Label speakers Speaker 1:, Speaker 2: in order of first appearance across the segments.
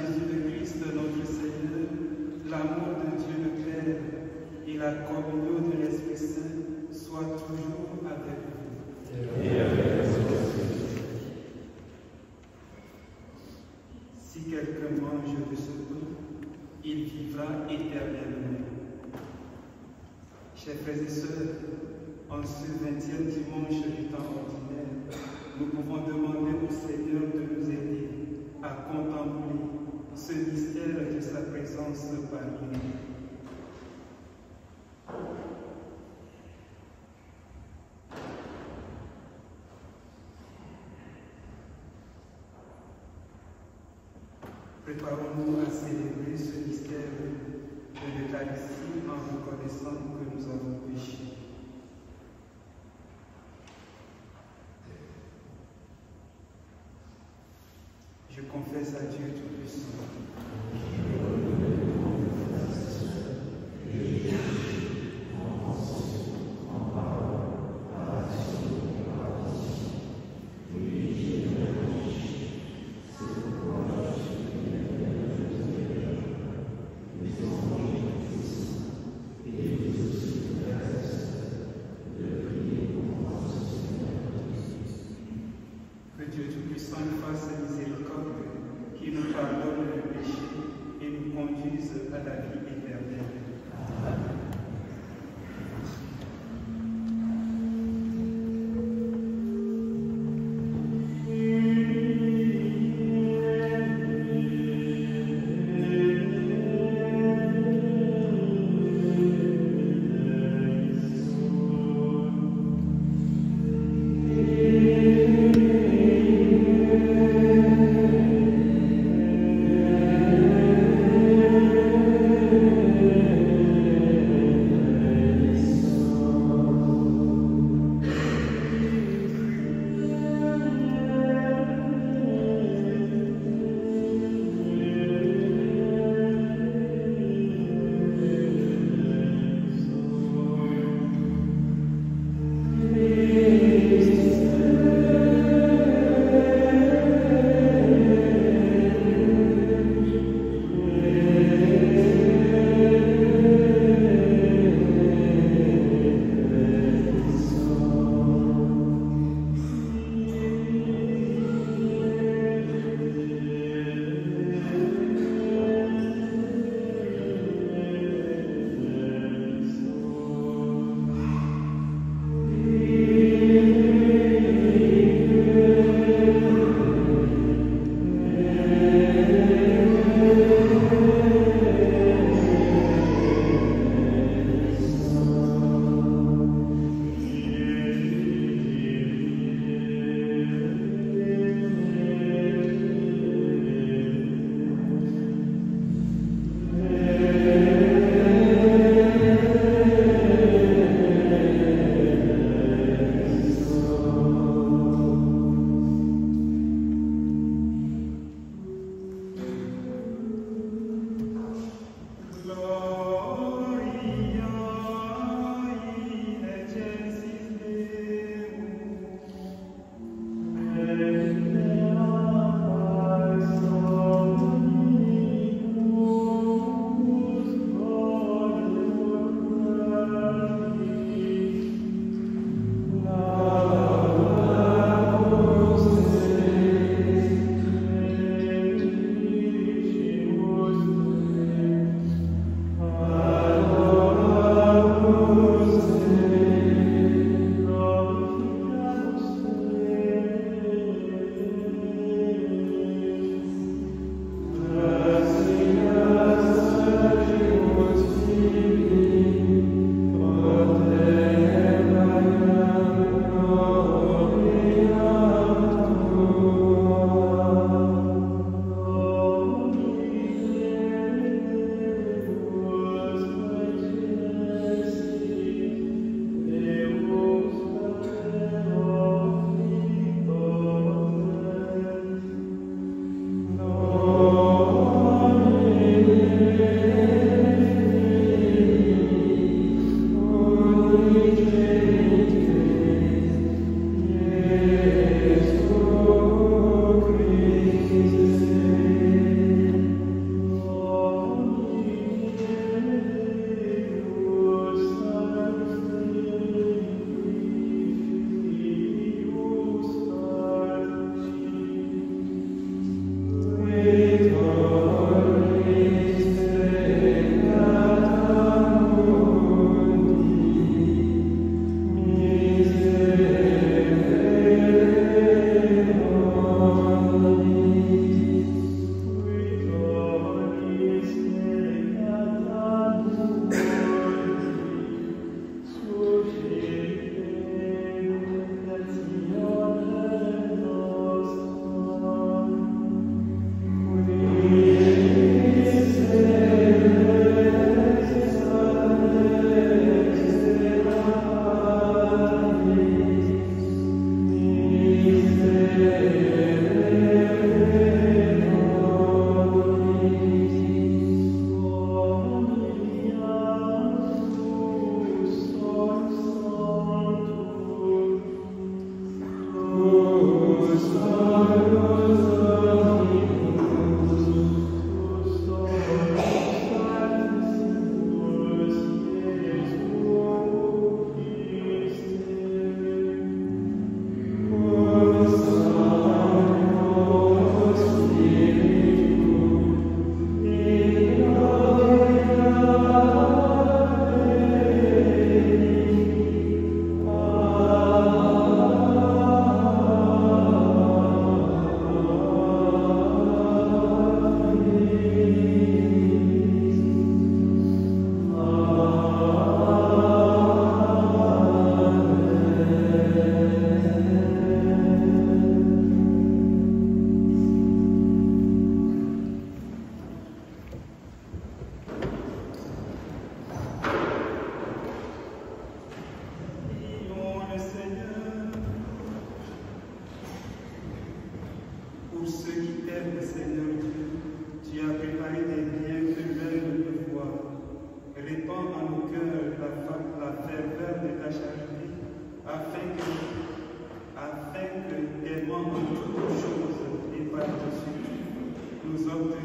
Speaker 1: Jésus le Christ, notre Seigneur, l'amour de Dieu le Père et la communion de l'Esprit Saint soient toujours avec vous.
Speaker 2: Et avec votre esprit.
Speaker 1: Si quelqu'un mange de ce pain, il vivra éternellement. Chers frères et sœurs, en ce 20e dimanche du temps ordinaire, nous pouvons demander au Seigneur de nous aider à contempler ce mystère de sa présence parmi nous. Préparons-nous à célébrer ce mystère de l'Eucharistie en reconnaissant que nous avons péché. Je confesse à Dieu Tout-Puissant. Que Dieu Tout-Puissant nous fasse miséricorde, qui nous pardonne le péché et nous conduise à la vie éternelle.
Speaker 2: Amen.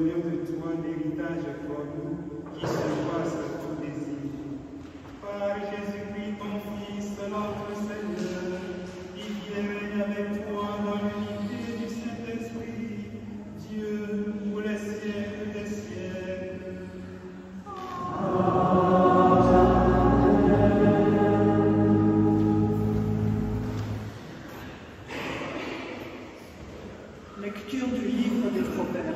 Speaker 1: obtenir de toi l'héritage pour nous qui surpasse tout désir. Par Jésus-Christ, ton Fils, notre Seigneur, qui vient régner avec toi dans l'unité du Saint-Esprit, Dieu, pour les siècles des siècles.
Speaker 3: Lecture du livre des Proverbes.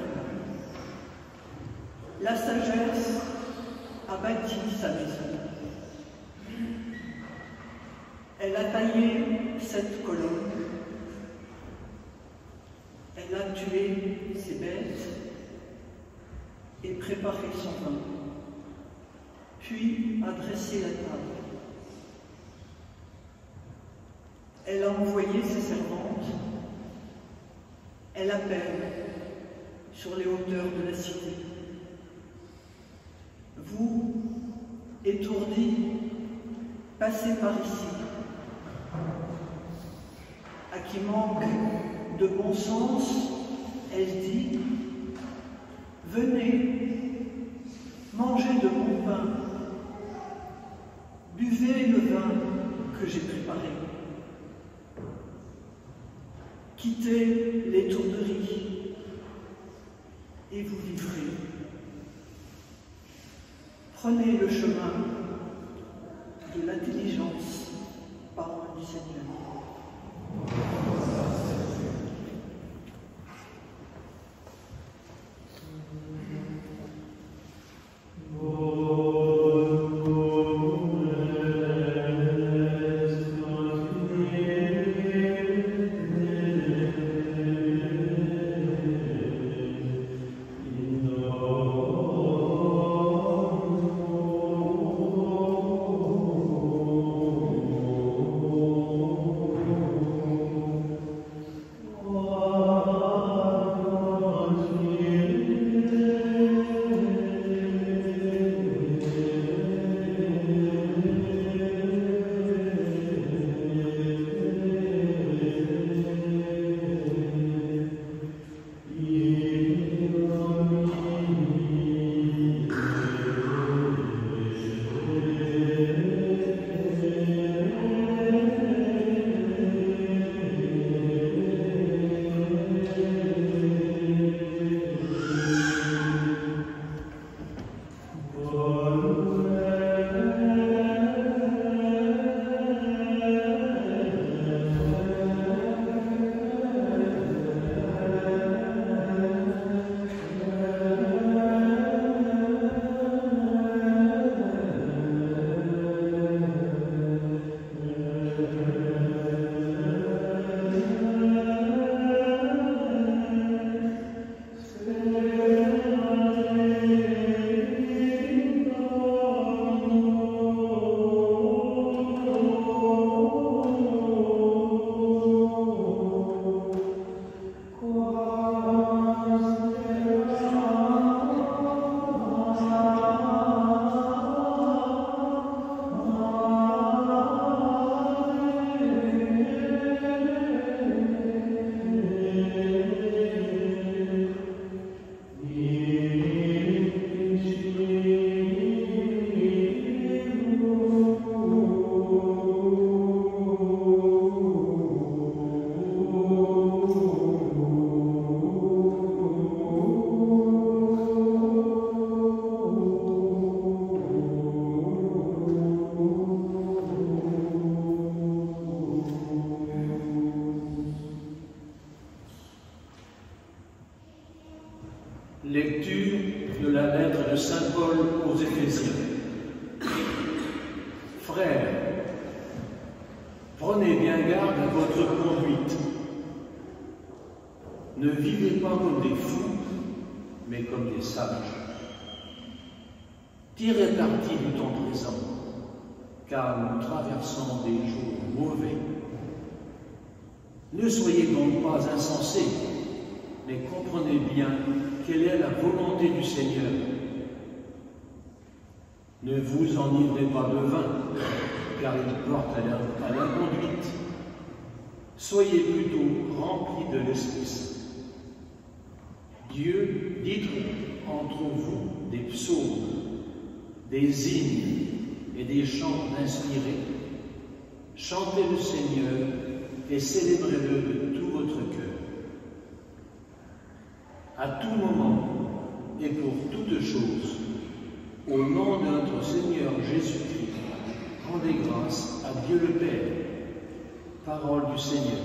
Speaker 3: La sagesse a bâti sa maison. Elle a taillé 7 colonnes. Elle a tué ses bêtes et préparé son vin, puis a dressé la table. Elle a envoyé ses servantes. Elle appelle sur les hauteurs de la cité. Vous, étourdis, passez par ici. À qui manque de bon sens, elle dit, venez, mangez de mon pain, buvez le vin que j'ai préparé. Quittez l'étourderie et vous vivrez. Prenez le chemin de l'intelligence, parole du Seigneur.
Speaker 4: Lecture de la lettre de Saint Paul aux Éphésiens. Frères, prenez bien garde à votre conduite. Ne vivez pas comme des fous, mais comme des sages. Tirez parti du temps présent, car nous traversons des jours mauvais. Ne soyez donc pas insensés, mais comprenez bien quelle est la volonté du Seigneur. Ne vous enivrez pas de vin, car il porte à l'inconduite. Soyez plutôt remplis de l'Esprit Saint. Dieu, dites entre vous des psaumes, des hymnes et des chants inspirés. Chantez le Seigneur et célébrez-le de tout votre cœur. À tout moment et pour toutes choses, au nom de notre Seigneur Jésus-Christ, rendez grâce à Dieu le Père. Parole du Seigneur.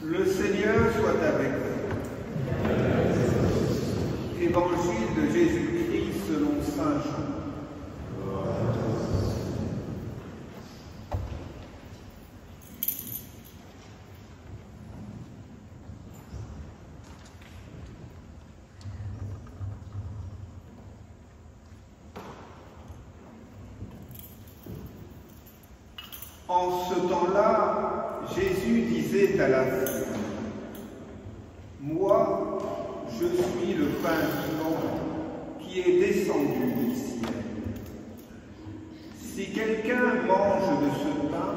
Speaker 5: Le Seigneur soit avec vous. Évangile de Jésus-Christ selon saint Jean. En ce temps-là, Jésus disait à la foule, « Moi, je suis le pain vivant qui est descendu du ciel. Si quelqu'un mange de ce pain,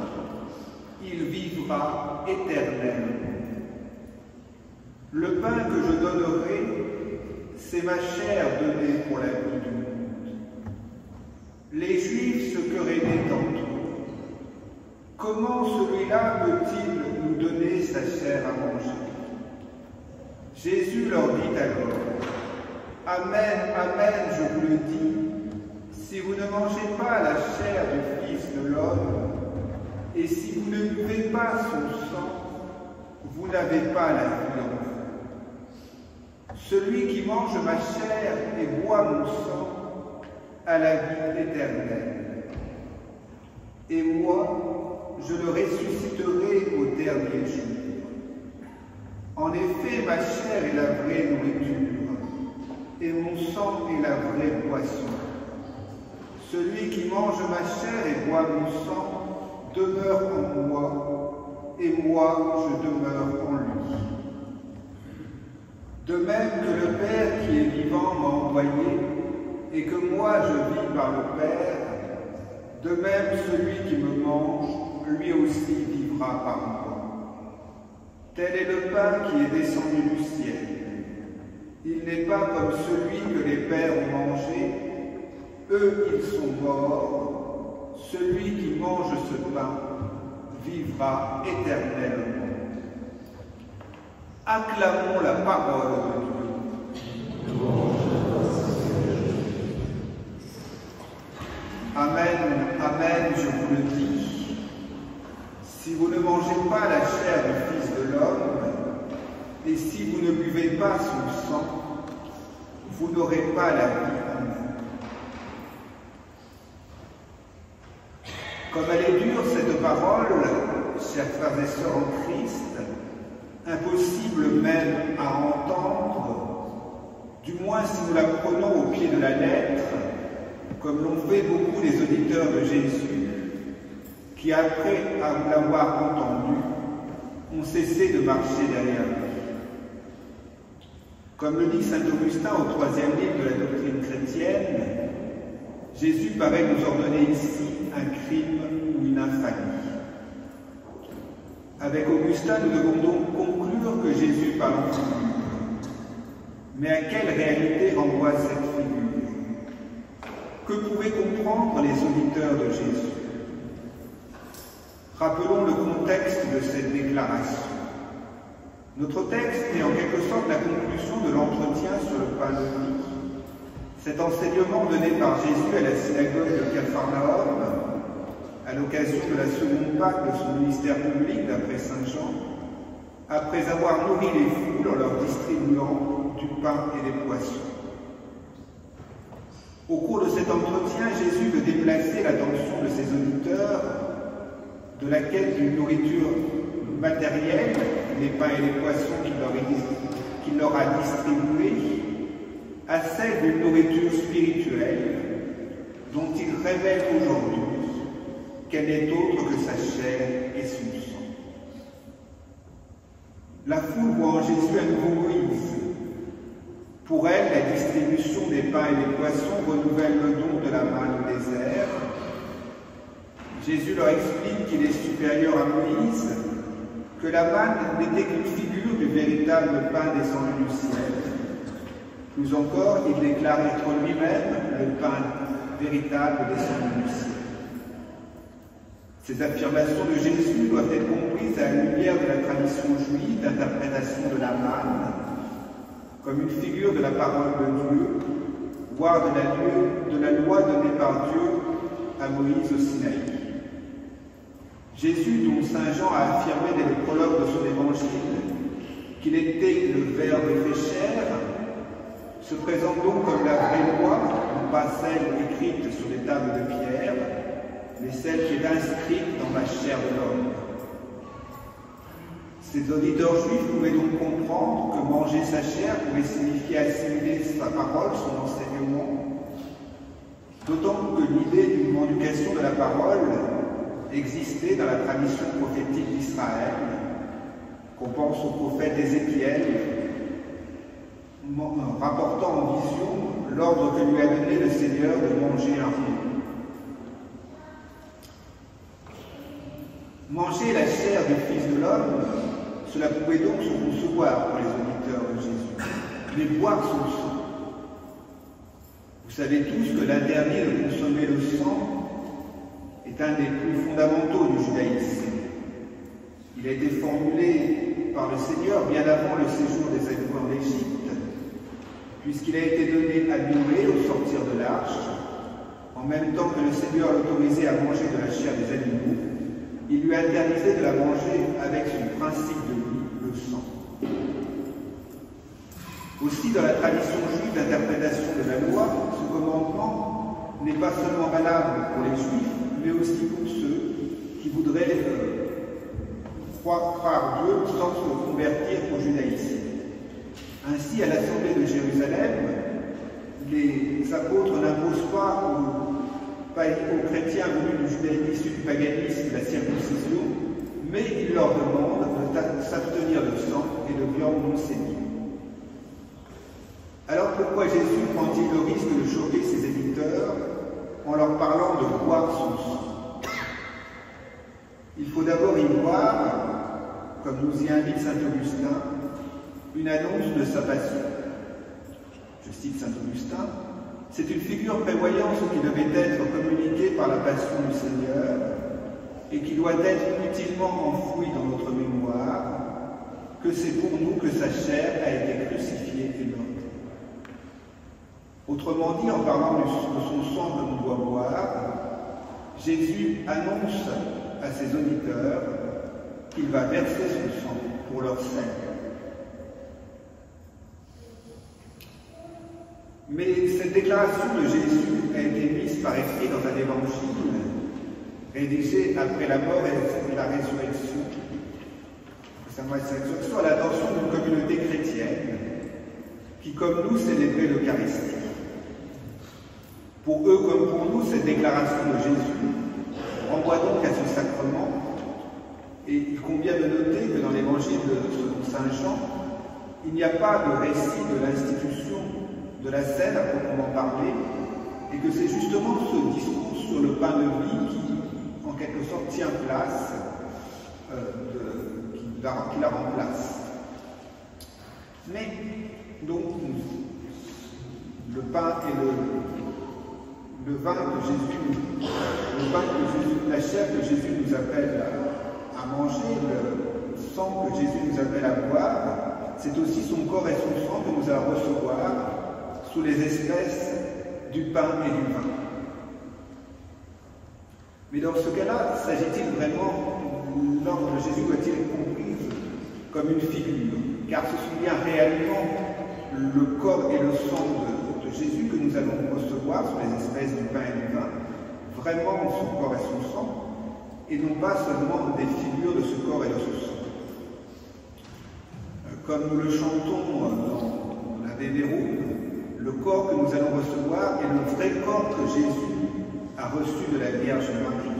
Speaker 5: il vivra éternellement. Le pain que je donnerai, c'est ma chair donnée pour la vie du monde. » Les Juifs se querellaient entre eux. Comment celui-là peut-il nous donner sa chair à manger? Jésus leur dit alors, « Amen, amen, je vous le dis, si vous ne mangez pas la chair du Fils de l'homme, et si vous ne buvez pas son sang, vous n'avez pas la vie en vous. Celui qui mange ma chair et boit mon sang a la vie éternelle. Et moi, je le ressusciterai au dernier jour. En effet, ma chair est la vraie nourriture, et mon sang est la vraie boisson. Celui qui mange ma chair et boit mon sang demeure en moi, et moi je demeure en lui. De même que le Père qui est vivant m'a envoyé, et que moi je vis par le Père, de même celui qui me mange, lui aussi vivra par moi. Tel est le pain qui est descendu du ciel. Il n'est pas comme celui que les pères ont mangé. Eux, ils sont morts. Celui qui mange ce pain vivra éternellement. Acclamons la parole de Dieu. Amen, amen, je vous le dis. Si vous ne mangez pas la chair du Fils de l'homme, et si vous ne buvez pas son sang, vous n'aurez pas la vie en vous. Comme elle est dure, cette parole, chers frères et sœurs en Christ, impossible même à entendre, du moins si nous la prenons au pied de la lettre, comme l'ont fait beaucoup des auditeurs de Jésus, qui après l'avoir entendu, ont cessé de marcher derrière lui. Comme le dit saint Augustin au 3e livre de la doctrine chrétienne, Jésus paraît nous ordonner ici un crime ou une infamie. Avec Augustin, nous devons donc conclure que Jésus parle en figure. Mais à quelle réalité renvoie cette figure? Que pouvaient comprendre les auditeurs de Jésus? Rappelons le contexte de cette déclaration. Notre texte est en quelque sorte la conclusion de l'entretien sur le pain de vie. Cet enseignement donné par Jésus à la synagogue de Capharnaüm, à l'occasion de la seconde Pâque de son ministère public d'après saint Jean, après avoir nourri les foules en leur distribuant du pain et des poissons. Au cours de cet entretien, Jésus veut déplacer l'attention de ses auditeurs de la quête d'une nourriture matérielle, les pains et les poissons qu'il leur a distribués, à celle d'une nourriture spirituelle dont il révèle aujourd'hui qu'elle n'est autre que sa chair et son sang. La foule voit en Jésus un nouveau Moïse. Pour elle, la distribution des pains et des poissons renouvelle le don de la manne au désert. Jésus leur explique qu'il est supérieur à Moïse, que la manne n'était qu'une figure du véritable pain descendu du ciel. Plus encore, il déclare être lui-même le pain véritable descendu du ciel. Ces affirmations de Jésus doivent être comprises à la lumière de la tradition juive d'interprétation de la manne, comme une figure de la parole de Dieu, voire de la loi donnée par Dieu à Moïse au Sinaï. Jésus, dont saint Jean a affirmé dès le prologue de son évangile qu'il était le Verbe fait chair, se présente donc comme la vraie loi, non pas celle écrite sur des tables de pierre, mais celle qui est inscrite dans la chair de l'homme. Ces auditeurs juifs pouvaient donc comprendre que manger sa chair pouvait signifier assimiler sa parole, son enseignement, d'autant que l'idée d'une mendication de la parole existait dans la tradition prophétique d'Israël, qu'on pense au prophète Ézéchiel, rapportant en vision l'ordre que lui a donné le Seigneur de manger un fruit. Manger la chair du Fils de l'homme, cela pouvait donc se concevoir pour les auditeurs de Jésus, mais boire son sang. Vous savez tous que l'interdit de consommer le sang est un des plus fondamentaux du judaïsme. Il a été formulé par le Seigneur bien avant le séjour des Hébreux en Égypte, puisqu'il a été donné à Noé au sortir de l'arche, en même temps que le Seigneur l'autorisait à manger de la chair des animaux, il lui interdisait de la manger avec son principe de vie, le sang. Aussi, dans la tradition juive d'interprétation de la loi, ce commandement n'est pas seulement valable pour les Juifs, mais aussi pour ceux qui voudraient croire Dieu sans se convertir au judaïsme. Ainsi, à l'Assemblée de Jérusalem, les apôtres n'imposent pas aux chrétiens venus du judaïsme, issus du paganisme, de la circoncision, mais ils leur demandent de s'abstenir de sang et de viande non saignée. Alors pourquoi Jésus prend-il le risque de choquer ses éditeurs en leur parlant de boire son sang? Il faut d'abord y voir, comme nous y invite saint Augustin, une annonce de sa passion. Je cite saint Augustin, « C'est une figure prévoyance qui devait être communiquée par la passion du Seigneur et qui doit être utilement enfouie dans notre mémoire, que c'est pour nous que sa chair a été crucifiée et morte. » Autrement dit, en parlant de son sang que l'on doit boire, Jésus annonce à ses auditeurs qu'il va verser son sang pour leur salut. Mais cette déclaration de Jésus a été mise par écrit dans un évangile rédigé après la mort et la résurrection, à l'attention d'une communauté chrétienne qui, comme nous, célébrait l'Eucharistie. Pour eux comme pour nous, cette déclaration de Jésus renvoie donc à ce sacrement, et il convient de noter que dans l'évangile de saint Jean, il n'y a pas de récit de l'institution de la scène à proprement parler, et que c'est justement ce discours sur le pain de vie qui, en quelque sorte, tient place, qui la remplace. Mais, donc, le pain et le vin que Jésus, la chair que Jésus nous appelle à manger, le sang que Jésus nous appelle à boire, c'est aussi son corps et son sang que nous allons recevoir sous les espèces du pain et du vin. Mais dans ce cas-là, s'agit-il vraiment, l'ordre de Jésus doit-il être compris comme une figure? Car ce sont bien réellement le corps et le sang de Jésus que nous allons recevoir sous les espèces du pain et du vin, vraiment son corps et son sang, et non pas seulement des figures de ce corps et de ce sang. Comme nous le chantons dans la Vénérum, le corps que nous allons recevoir est le vrai corps que Jésus a reçu de la Vierge Marie,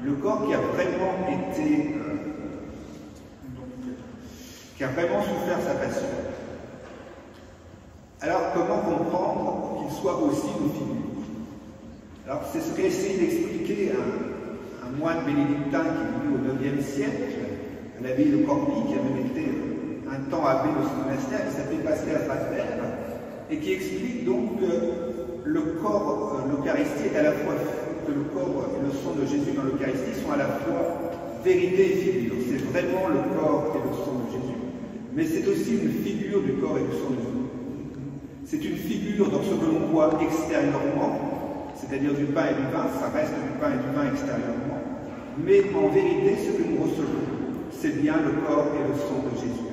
Speaker 5: le corps qui a vraiment été, qui a vraiment souffert sa passion. Alors, comment comprendre qu'il soit aussi nos figures? Alors, c'est ce qu'a essayé d'expliquer un moine bénédictin qui vivait au IXe siècle, à la ville de Corbie, qui a même été un temps abbé de ce monastère, qui s'appelait Pascal Radler, et qui explique donc que le corps, l'Eucharistie est à la fois, que le corps et le sang de Jésus dans l'Eucharistie sont à la fois vérité et figure. C'est vraiment le corps et le sang de Jésus, mais c'est aussi une figure du corps et du sang de Jésus. C'est une figure dans ce que l'on voit extérieurement, c'est-à-dire du pain et du vin, ça reste du pain et du vin extérieurement, mais en vérité, ce que nous recevons, c'est bien le corps et le sang de Jésus.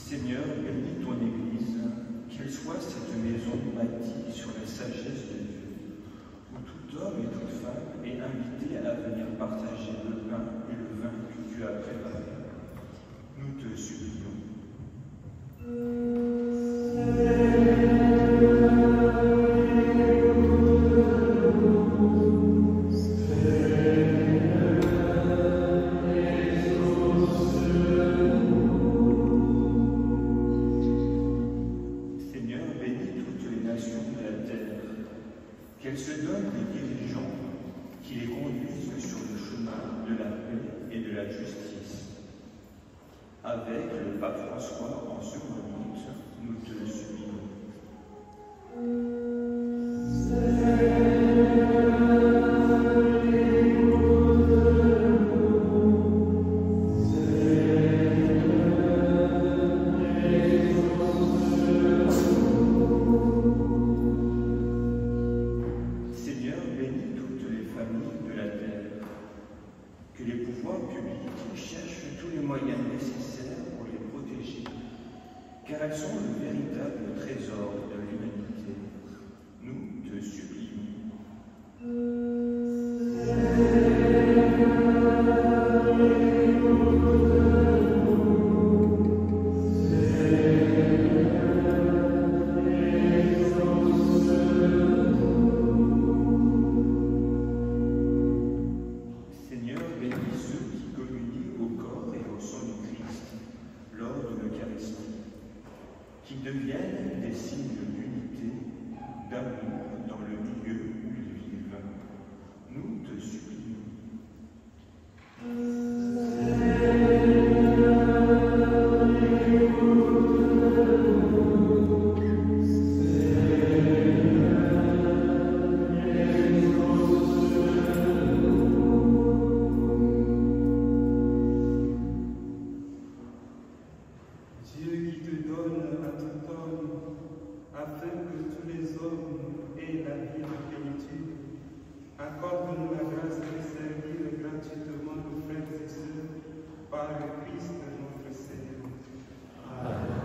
Speaker 6: Seigneur, bénis ton Église, qu'elle soit cette maison bâtie sur la sagesse de Dieu, où tout homme et toute femme est invité à venir partager le pain et le vin que tu as préparé. Nous te supplions. Qu'elle se donne des dirigeants qui les conduisent sur le chemin de la paix et de la justice. Avec le pape François en seconde, nous te supplions. Que les pouvoirs publics cherchent tous les moyens nécessaires pour les protéger, car elles sont le véritable trésor de l'humanité. Nous te supplions. Qui deviennent des signes d'unité, d'amour dans le milieu où ils vivent. Nous te supplions.
Speaker 1: Dieu qui te donne à tout homme, afin que tous les hommes aient la vie de plénitude, accorde-nous la grâce de servir gratuitement nos frères et sœurs par le Christ notre Seigneur. Amen.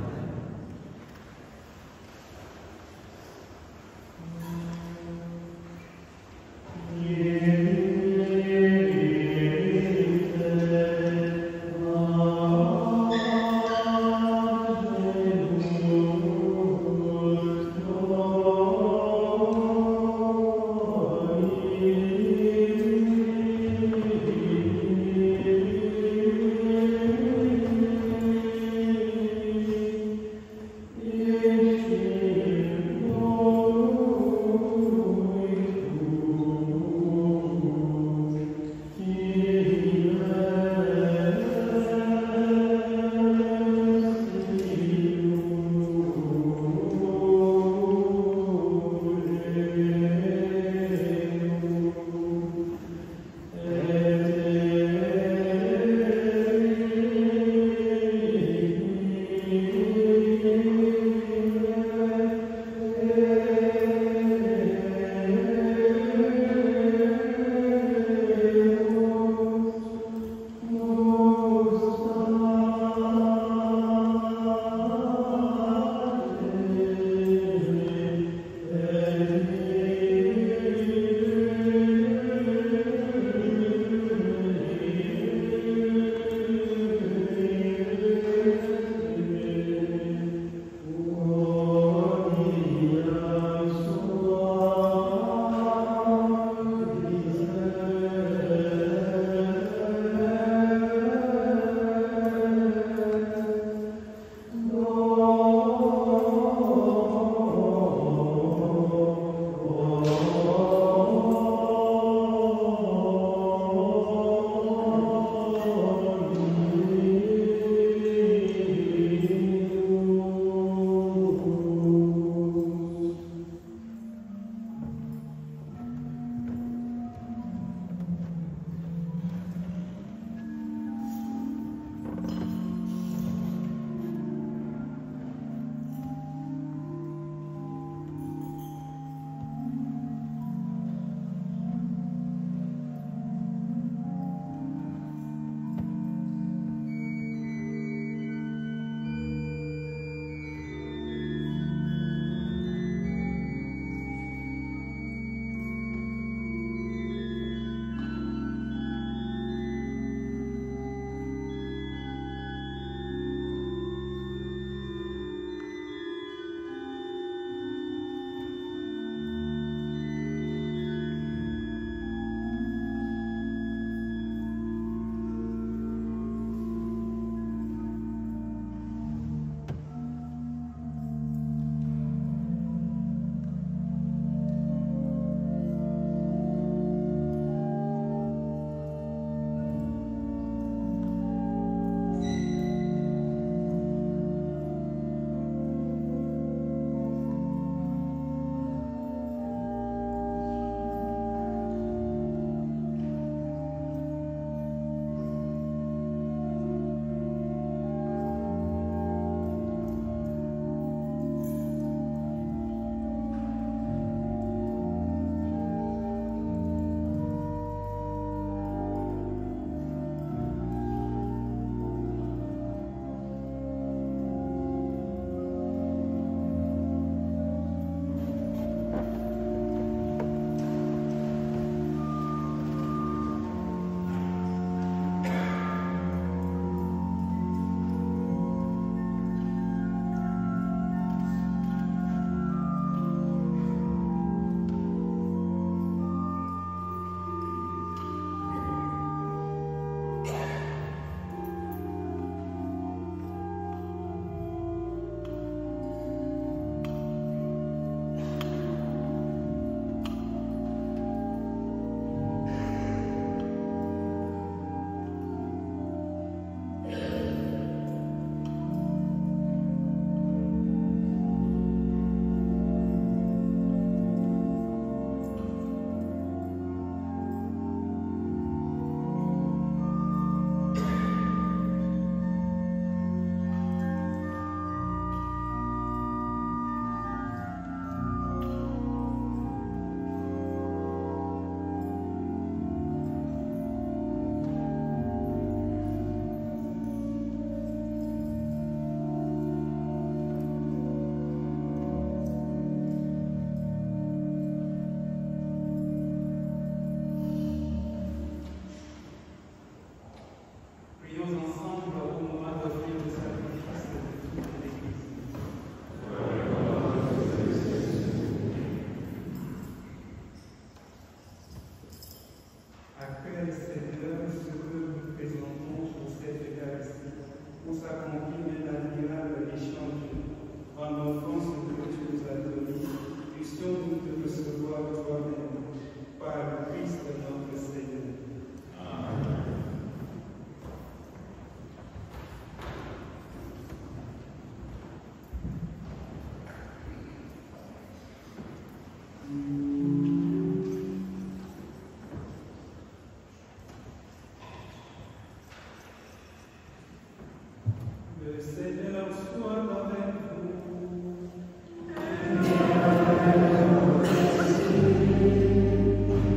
Speaker 1: Seigneur soit avec vous.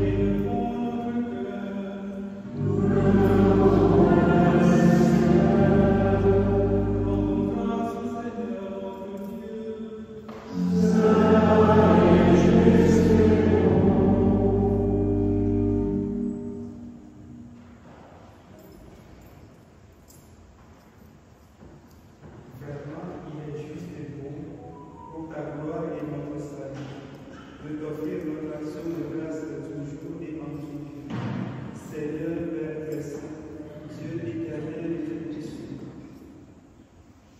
Speaker 1: Élevons notre cœur. Rendons grâce au Seigneur notre Dieu. Vraiment, il est juste et bon, pour ta gloire et notre salut, de t'offrir notre action de grâce toujours et en tout lieu. Seigneur, Père très saint, Dieu éternel et tout-puissant,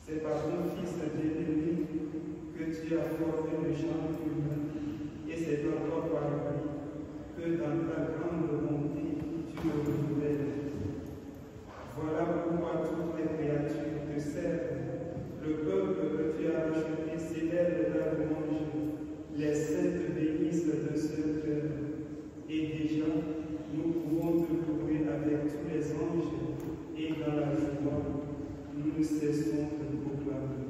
Speaker 1: c'est par ton Fils bien-aimé que tu as formé le genre humain, et c'est encore par lui que dans ta grande bonté tu le renouvelles. Voilà pourquoi toutes les créatures te servent. Le peuple que tu as racheté célèbre ta louange. Les saintes bénissent de ce cœur. Et déjà, nous pouvons te louer avec tous les anges. Et dans la joie, nous ne cessons de proclamer.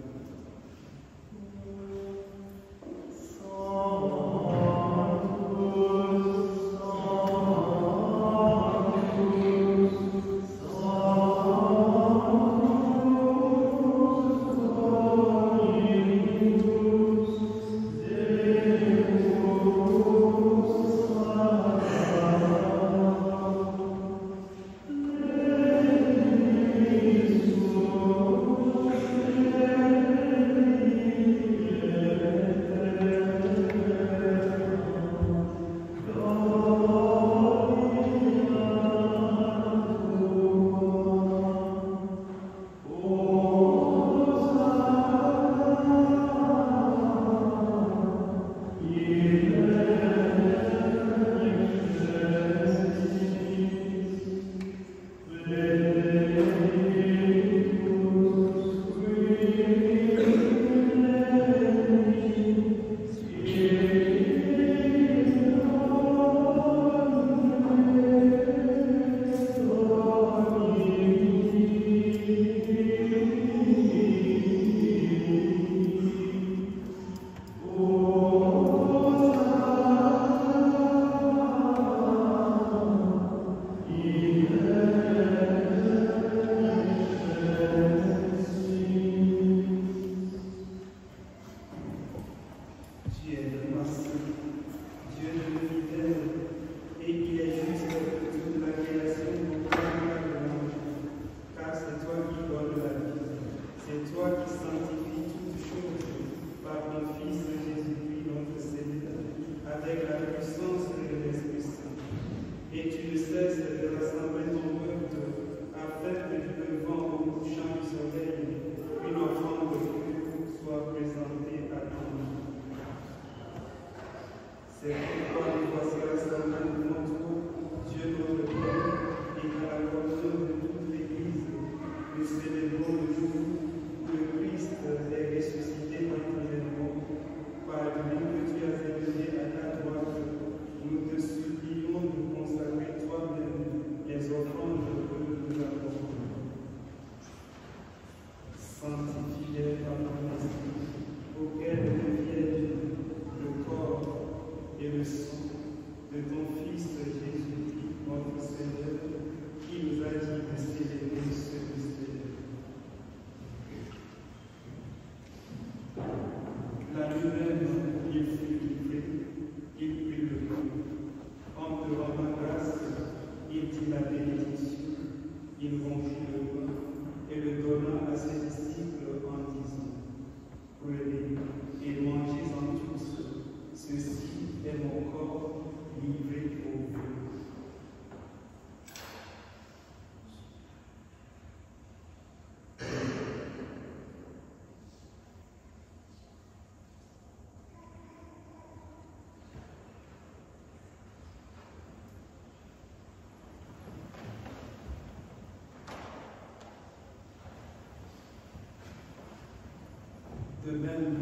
Speaker 1: De même,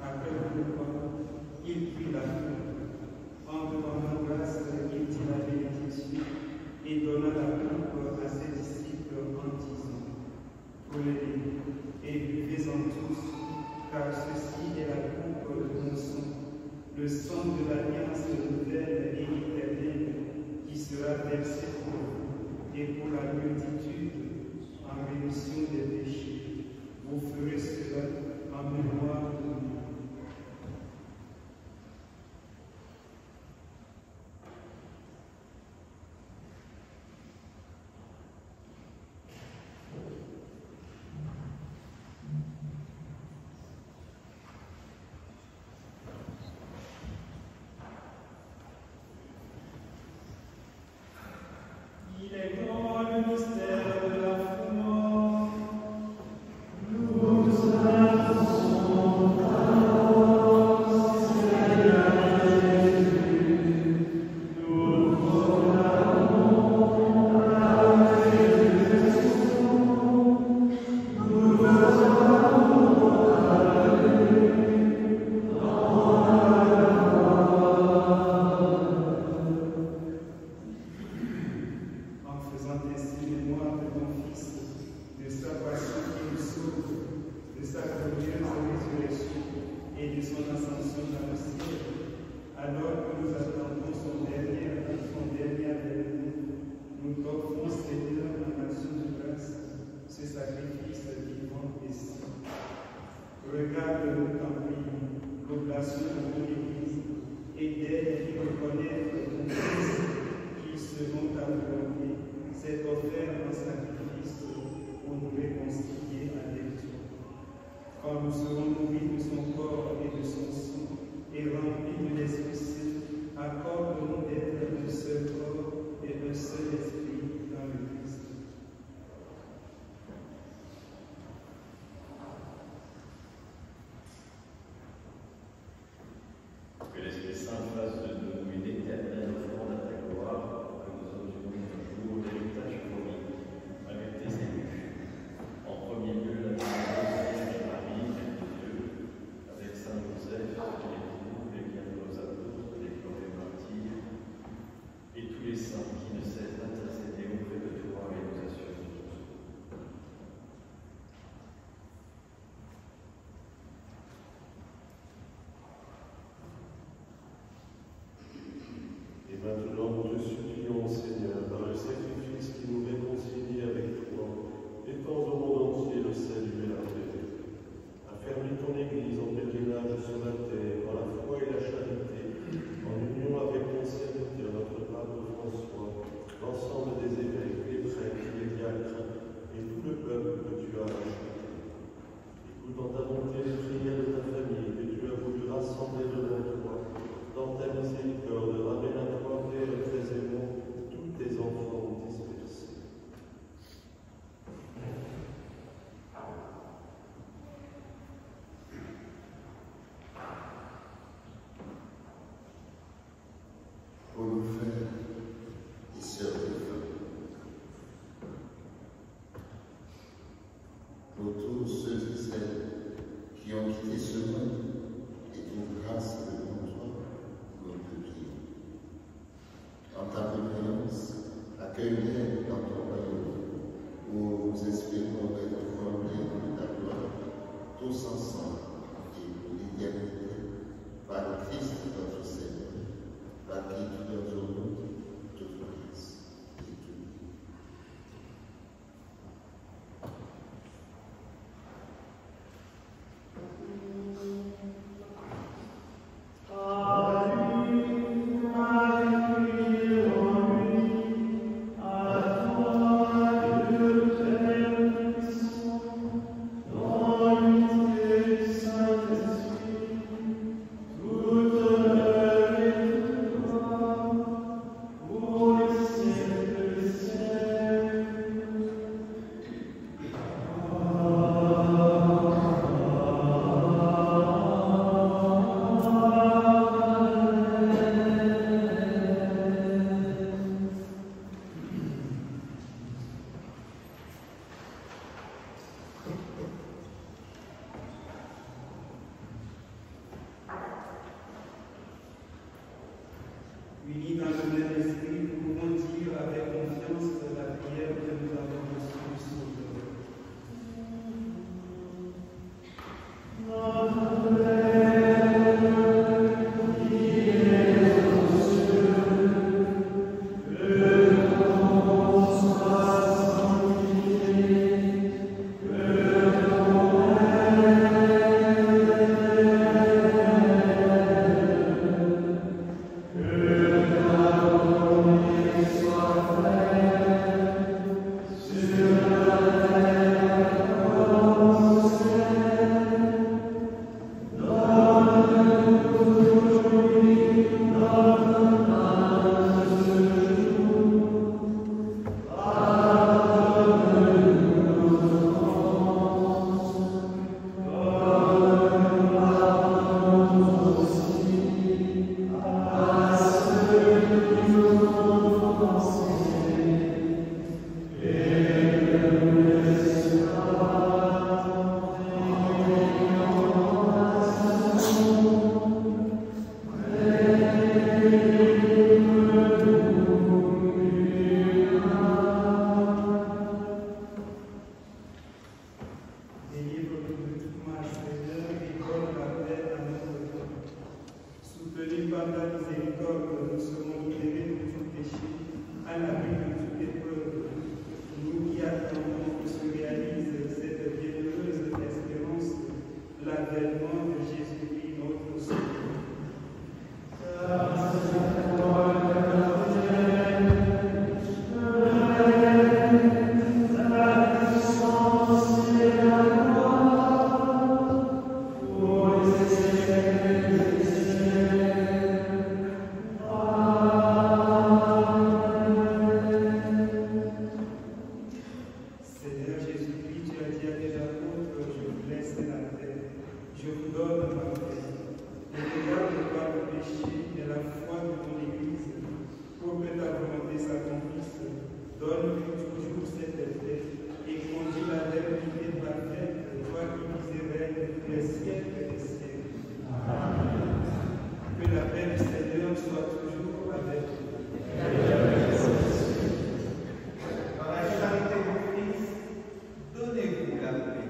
Speaker 1: après le repas, il prit la coupe. En rendant grâce, il dit la bénédiction et donna la coupe à ses disciples en disant: Prenez et buvez-en tous, car ceci est la coupe de mon sang, le sang de l'alliance nouvelle et éternelle, qui sera versé pour vous et pour la multitude en rémission des péchés. Vous ferez cela en mémoire de moi. Il est grand le mystère de la foi. En faisant ainsi mémoire de ton Fils, de sa passion qui nous sauve, de sa glorieuse résurrection et de son ascension dans le ciel, alors que nous attendons son dernier avènement, nous t'offrons, Seigneur, en action de grâce, ce sacrifice vivant et saint. Regarde-nous, t'en prie, l'oblation de ton Église, et d'aide à reconnaître ton Fils, qui, selon ta volonté, s'est offert en sacrifice pour nous réconcilier avec toi. Quand nous serons nourris de son corps et de son sang, et remplis de l'Esprit Saint, accorde-nous d'être un seul corps et un seul esprit dans le Christ.
Speaker 2: Que l'Esprit Saint fasse de nous une éternelle offrande à ta gloire, pour que nous obtenions un jour l'héritage promis avec tes élus. En premier lieu, la Vierge Marie, Mère de Dieu, avec Saint Joseph, l'époux, les bienheureux apôtres, les glorieux martyrs, et tous les saints qui ne cessent d'intercéder auprès de toi et nous assurent de ton secours.
Speaker 7: Et maintenant, nous te supplions, Seigneur, par le sacrifice qui nous réconcilie avec toi, étends au monde entier le salut et la paix. Affermis ton Église en pèlerinage sur la terre, dans la foi et la charité, en union avec ton serviteur, notre pape François, l'ensemble des évêques, les prêtres, les diacres, et tout le peuple que tu as acheté. Écoute en ta bonté les prières de ta famille, que tu as voulu rassembler devant toi. Dans ta miséricorde, ramène à toi, Père très aimant, tous tes enfants dispersés.
Speaker 8: Pour nos frères et sœurs de feu, pour tous ceux et celles qui ont quitté ce monde et trouvent grâce devant toi, nous te prions. En ta prévoyance, accueille-les dans ton royaume, où nous espérons être formés de ta gloire, tous ensemble et pour l'éternité, par le Christ notre Seigneur, par qui tu leur donnes toute grâce et tout bien.
Speaker 1: Unis dans le même esprit, nous pouvons dire avec confiance la prière que nous avons reçue du Sauveur. l'avènement de Jésus-Christ, notre Seigneur. Seigneur Jésus-Christ, tu as dit à tes apôtres, je vous laisse la paix, je vous donne ma paix. Ne regarde pas le péché, mais la foi de ton Église, pour que ta volonté s'accomplisse. Donne-lui toujours cette paix et conduis-la vers l'unité parfaite, toi qui vis et règnes tous les siècles des siècles. Que la paix du Seigneur soit toujours avec vous.
Speaker 5: Dans la charité du Christ, donnez-vous la paix.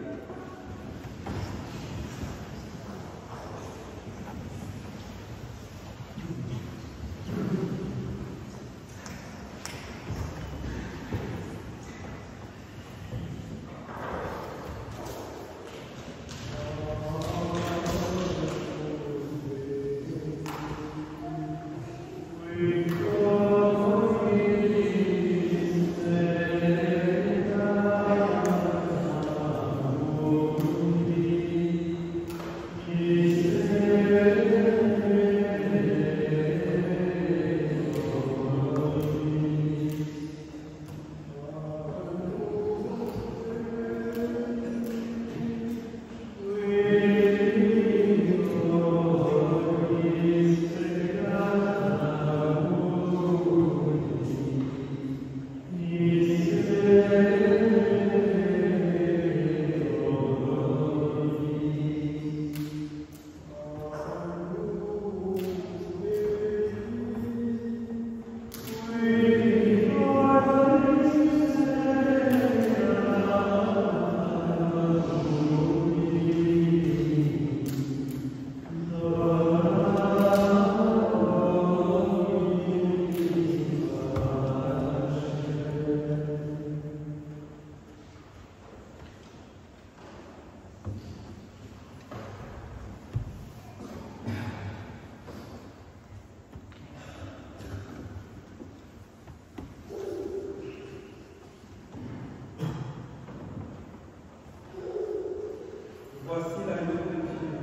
Speaker 1: Voici l'agneau de Dieu,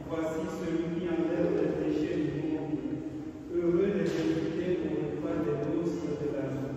Speaker 1: voici celui qui enlève les péchés du monde. Heureux les invités au repas des noces de l'agneau.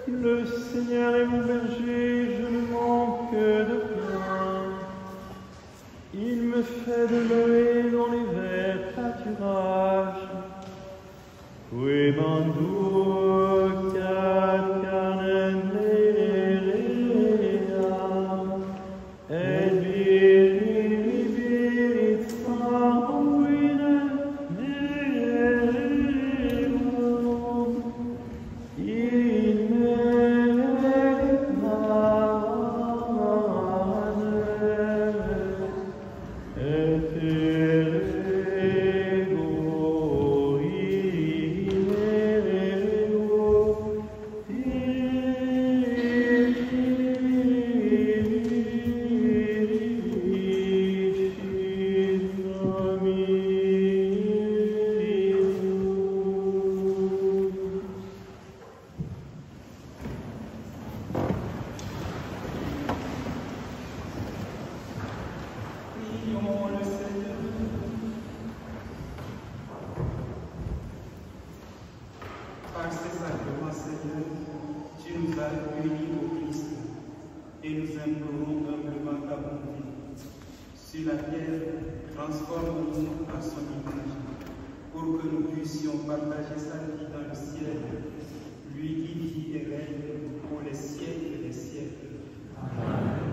Speaker 9: Le Seigneur est mon berger, je ne manque de rien. Il me fait de l'eau dans les verts pâturages. Oui, mandou,
Speaker 1: supplions le Seigneur. Par ces sacrements, Seigneur, tu nous as unis au Christ et nous implorons humblement ta bonté. Sur la terre, transforme-nous à son image, pour que nous puissions partager sa vie dans le ciel, lui qui vit et règne pour les siècles des siècles. Amen.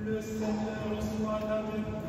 Speaker 1: Le Seigneur soit avec vous.